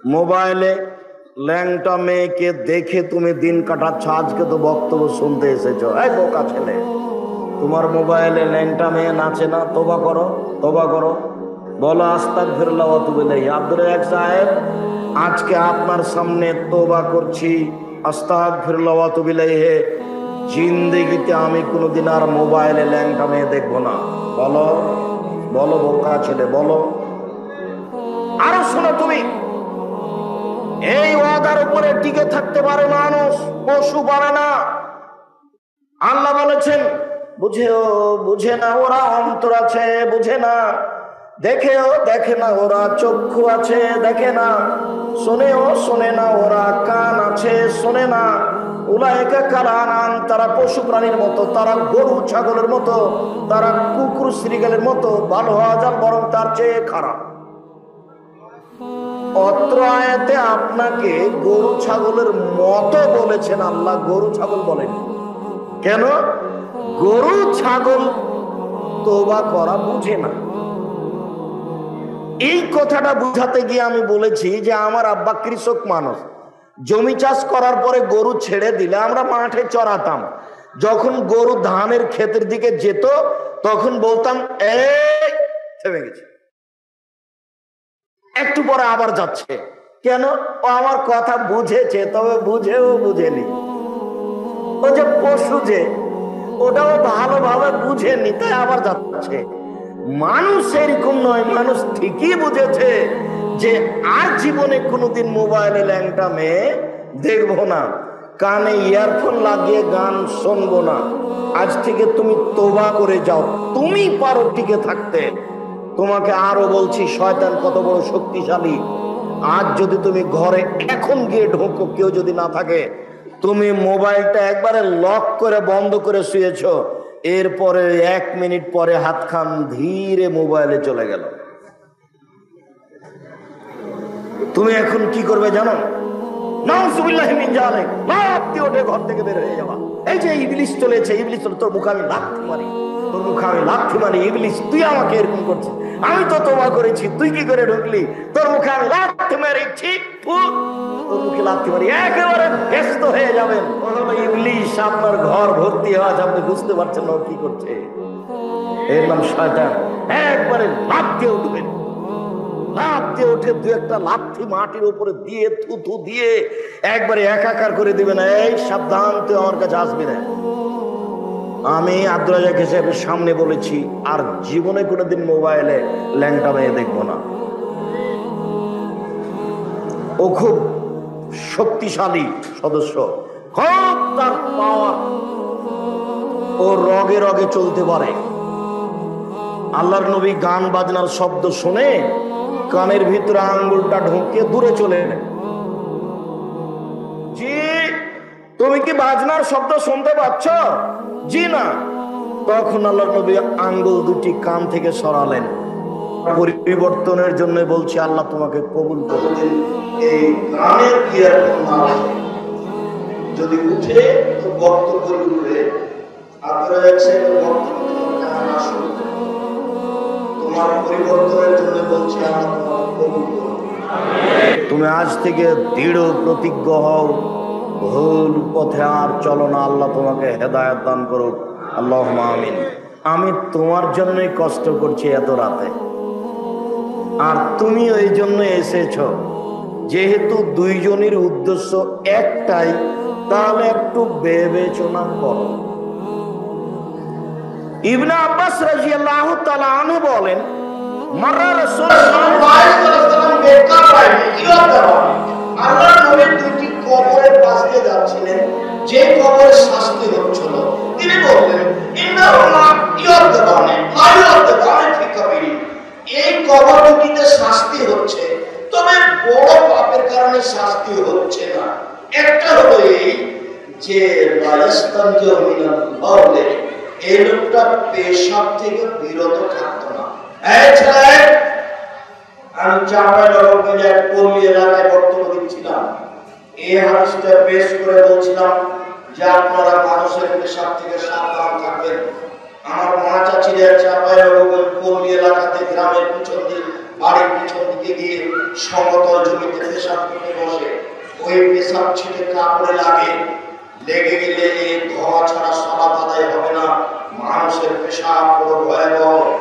মোবাইলে ল্যাংটা মেয়েকে দেখে তুমি দিন কাটাচ্ছ, আজকে তো বক্তব্য শুনতে এসেছো। এই বোকা ছেলে, তোমার মোবাইলে ল্যাংটা মেয়ে নাচে না? তোবা করো, তোবা করো, বলো আস্তাগফিরুল্লাহ ওয়া আতুবু ইলাইহি। আব্দুর রাজ্জাক সাহেব, আজকে আপনার সামনে তোবা করছি, আস্তাগফিরুল্লাহ ওয়া আতুবু ইলাইহি। জিন্দেগিতে আমি কোনোদিন আর মোবাইলে ল্যাংটা মেয়ে দেখবো না। বলো, বলো বোকা ছেলে, বলো। আরো শোনো, তুমি এই ওয়াদার উপরে টিকে থাকতে পারে মানুষ, পশু পারে না। আল্লাহ বলেছেন, বুঝেও বুঝে না ওরা, অন্তর আছে বুঝে না, দেখেও দেখে না ওরা, চক্ষু আছে দেখে না, শোনেও শোনে না ওরা, কান আছে শোনে না। উলাইকা কাল আনআম, তারা পশু প্রাণীর মতো, তারা গরু ছাগলের মতো, তারা কুকুর শ্রীগালের মতো, ভালো হওয়া যান বরং তার চেয়ে খারাপ। অত্র আয়াতে আপনাকে গরু ছাগলের মতো বলেছেন আল্লাহ, গরু ছাগল বলেন। কেন? গরু ছাগল তোবা করা বুঝে না। এই কথাটা বুঝাতে গিয়ে আমি বলেছি যে আমার আব্বা কৃষক মানুষ, জমি চাষ করার পরে গরু ছেড়ে দিলে আমরা মাঠে চড়াতাম। যখন গরু ধানের ক্ষেতের দিকে যেত তখন বলতাম এই থেমে গেছে, একটু পরে আবার যাচ্ছে। কেন? ও আমার কথা বুঝেছে, তবে বুঝেও বুঝেনি। ও যে পশু, যে ওটাও ভালোভাবে বুঝেনি, তাই আবার যাচ্ছে। মানুষ এরকম নয়, মানুষ ঠিকই বুঝেছে যে আর জীবনে কোনোদিন মোবাইলে ল্যাংটা মেয়ে দেখবো না, কানে ইয়ারফোন লাগিয়ে গান শুনবো না। আজ থেকে তুমি তোবা করে যাও, তুমি পারো টিকে থাকতে। তোমাকে আরো বলছি, শয়তান কত বড় শক্তিশালী। আজ যদি তুমি ঘরে এখন গিয়ে ঢোকো, কেউ যদি না থাকে, তুমি মোবাইলটা একবারে লক করে বন্ধ করে শুয়েছ, এরপরে 1 মিনিট পরে হাত খান ধীরে মোবাইলে চলে গেল। তুমি এখন কি করবে জানো? নাউজুবিল্লাহি মিন জালিক, লাফ দিয়ে উঠে ঘর থেকে বের হয়ে যাওয়া। এই যে ইবলিস চলেছে, ইবলিস চলে, তোর মুখে আমি লাথি মারি, তোর মুখে আমি লাথি মারি। ইবলিস, তুই আমাকে এরকম করছিস, আমি তো তোবা করেছি, তুই কি করে ঢুকলি? তোর মুখে আমি লাথি মারিছি, তোর মুখে লাথি মারি, একেবারে ব্যস্ত হয়ে যাবেন। ইবলিস আপনার ঘর ভর্তি হওয়া, আপনি বুঝতে পারছেন না কি করছে। এর নাম শয়তান। একবারে লাফ দিয়ে উঠবেন, লাফ দিয়ে উঠে 2-1টা লাথি মাটির উপরে দিয়ে থুথু দিয়ে একবারে একাকার করে দিবেন। এই সাবধান, তুই আমার কাছে আসবি না। আমি আব্দুর রাজ্জাক সাহেবের সামনে বলেছি, আর জীবনে কোনোদিন মোবাইলে ল্যাংটা মেয়ে দেখবো না। ও খুব শক্তিশালী সদস্য, খুব তার পাওয়ার, ও রগে রগে চলতে পারে। আল্লাহর নবী গান বাজনার শব্দ শুনে কানের ভিতরে আঙ্গুলটা ঢুকে দূরে চলে এলেন। জি, তুমি কি বাজনার শব্দ শুনতে পাচ্ছ? জি না। তখন আল্লাহর নবী আঙ্গুল দুটি কান থেকে সরালেন। পরিবর্তনের জন্য বলছি, আল্লাহ তোমাকে কবুল করুন। এই কানের ইয়ারফোন যদি উঠে তো বক্তব্য উঠবে, আপনারা একসাথে বক্তব্য তোমার পরিবর্তনের জন্য বলছি, আল্লাহ তোমাকে কবুল করুন। তুমি আজ থেকে দৃঢ় প্রতিজ্ঞ হও, ভুল পথে আর চলো না। আল্লাহ তোমাকে হেদায়েত দান করুক, আল্লাহুম্মা আমিন। আমি তোমার জন্যই কষ্ট করছি এত রাতে, আর তুমি ওই জন্য এসেছ। যেহেতু দুইজনের উদ্দেশ্য একটাই, তাহলে একটু বিবেচনা করো। ইবনে আব্বাস রাদিয়াল্লাহু তাআলা আনহু বলেন, মাররা রাসূলুল্লাহ সাল্লাল্লাহু আলাইহি ওয়াসাল্লাম মক্কা পায়নি, আল্লাহর নবী দুটি কবরের পাশ দিয়ে যাচ্ছিলেন, যে কবরে শাস্তি হচ্ছিল। তিনি বললেন, ইন্নাহুমা ইয়াদবানে লা ইয়াদবানে ফি কাবিরি, এই কবর দুটিতে শাস্তি হচ্ছে, তবে বড় পাপের কারণে শাস্তি হচ্ছে না। একটা হলো এই যে রাস্তানজু মিনাল বাউলে, এই লোকটা পেশাব থেকে বিরত থাকতো না। এই ছেলে, আমি চাঁপাইনবাবগঞ্জের পল্লী এলাকায় বক্তব্য দিচ্ছিলাম, এই হাদিসটা পেশ করে বলছিলাম যে আপনারা মানুষের পেশাব থেকে সাবধান থাকবেন। আমার মা চাচিরা চাঁপাইনবাবগঞ্জ পল্লী এলাকাতে গ্রামের পিছন দিয়ে বাড়ির পিছন দিকে গিয়ে সমতল জমিতে পেশাব করতে বসে, ওই পেশাব ছিটে কাপড়ে লেগে গেলে এই ধোয়া ছাড়া সালাত আদায় হবে না। মানুষের পেশাব বড় ভয়াবহ।